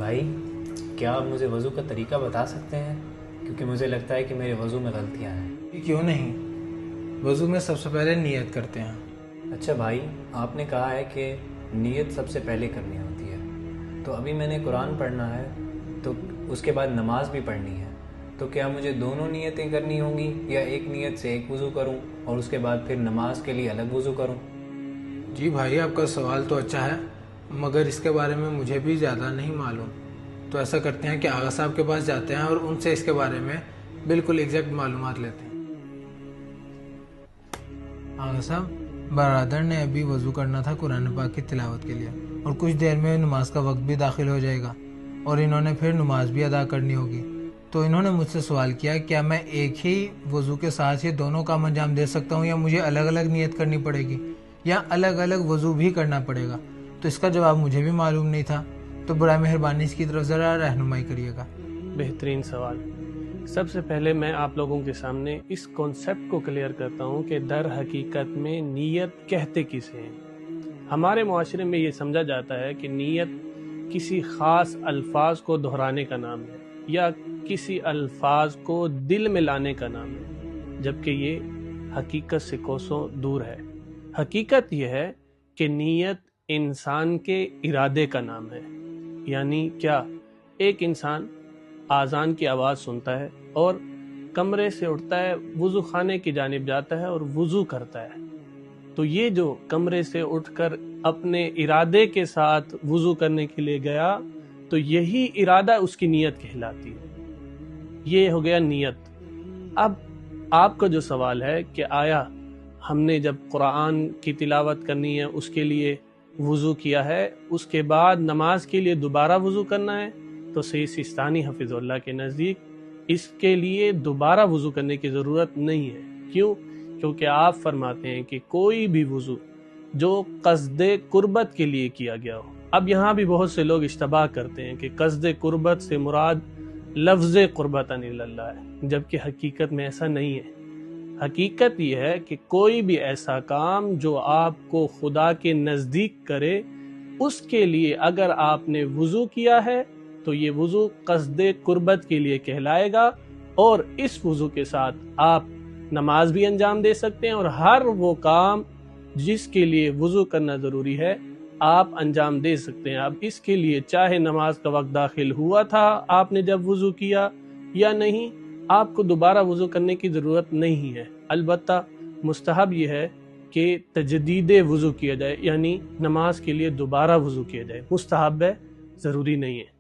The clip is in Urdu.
بھائی کیا آپ مجھے وضو کا طریقہ بتا سکتے ہیں؟ کیونکہ مجھے لگتا ہے کہ میرے وضو میں غلطیاں ہیں۔ کیوں نہیں، وضو میں سب سے پہلے نیت کرتے ہیں۔ اچھا بھائی، آپ نے کہا ہے کہ نیت سب سے پہلے کرنی ہوتی ہے، تو ابھی میں نے قرآن پڑھنا ہے تو اس کے بعد نماز بھی پڑھنی ہے، تو کیا مجھے دونوں نیتیں کرنی ہوں گی یا ایک نیت سے ایک وضو کروں اور اس کے بعد پھر نماز کے لیے الگ وضو کروں؟ جی بھائی، آپ کا سوال تو اچھا ہے، مگر اس کے بارے میں مجھے بھی زیادہ نہیں معلوم۔ تو ایسا کرتے ہیں کہ آغا صاحب کے پاس جاتے ہیں اور ان سے اس کے بارے میں بالکل ایگزیکٹ معلومات لیتے ہیں۔ آغا صاحب، برادر نے ابھی وضو کرنا تھا قرآن پاک کی تلاوت کے لیے، اور کچھ دیر میں نماز کا وقت بھی داخل ہو جائے گا اور انہوں نے پھر نماز بھی ادا کرنی ہوگی۔ تو انہوں نے مجھ سے سوال کیا کیا میں ایک ہی وضو کے ساتھ یہ دونوں کام انجام دے سکتا ہوں یا مجھے الگ الگ نیت کرنی پڑے گی یا الگ الگ وضو بھی کرنا پڑے گا؟ تو اس کا جواب مجھے بھی معلوم نہیں تھا، تو برائے مہربانی اس کی طرف ذرا رہنمائی کریے گا۔ بہترین سوال۔ سب سے پہلے میں آپ لوگوں کے سامنے اس کانسیپٹ کو کلیئر کرتا ہوں کہ در حقیقت میں نیت کہتے کسے ہیں۔ ہمارے معاشرے میں یہ سمجھا جاتا ہے کہ نیت کسی خاص الفاظ کو دہرانے کا نام ہے یا کسی الفاظ کو دل میں لانے کا نام ہے، جبکہ یہ حقیقت سے کوسوں دور ہے۔ حقیقت یہ ہے کہ نیت انسان کے ارادے کا نام ہے۔ یعنی کیا؟ ایک انسان آذان کی آواز سنتا ہے اور کمرے سے اٹھتا ہے، وضو خانے کی جانب جاتا ہے اور وضو کرتا ہے، تو یہ جو کمرے سے اٹھ کر اپنے ارادے کے ساتھ وضو کرنے کے لیے گیا، تو یہی ارادہ اس کی نیت کہلاتی ہے۔ یہ ہو گیا نیت۔ اب آپ کا جو سوال ہے کہ آیا ہم نے جب قرآن کی تلاوت کرنی ہے اس کے لیے وضو کیا ہے، اس کے بعد نماز کے لیے دوبارہ وضو کرنا ہے، تو سید سیستانی حفظ اللہ کے نزدیک اس کے لیے دوبارہ وضو کرنے کی ضرورت نہیں ہے۔ کیوں؟ کیونکہ آپ فرماتے ہیں کہ کوئی بھی وضو جو قصد قربت کے لیے کیا گیا ہو۔ اب یہاں بھی بہت سے لوگ اشتباہ کرتے ہیں کہ قصد قربت سے مراد لفظ قربت اللہ ہے، جبکہ حقیقت میں ایسا نہیں ہے۔ حقیقت یہ ہے کہ کوئی بھی ایسا کام جو آپ کو خدا کے نزدیک کرے، اس کے لیے اگر آپ نے وضو کیا ہے تو یہ وضو قصد قربت کے لیے کہلائے گا، اور اس وضو کے ساتھ آپ نماز بھی انجام دے سکتے ہیں، اور ہر وہ کام جس کے لیے وضو کرنا ضروری ہے آپ انجام دے سکتے ہیں۔ اب اس کے لیے چاہے نماز کا وقت داخل ہوا تھا آپ نے جب وضو کیا یا نہیں، آپ کو دوبارہ وضو کرنے کی ضرورت نہیں ہے۔ البتہ مستحب یہ ہے کہ تجدید وضو کیا جائے، یعنی نماز کے لیے دوبارہ وضو کیا جائے، مستحب ہے، ضروری نہیں ہے۔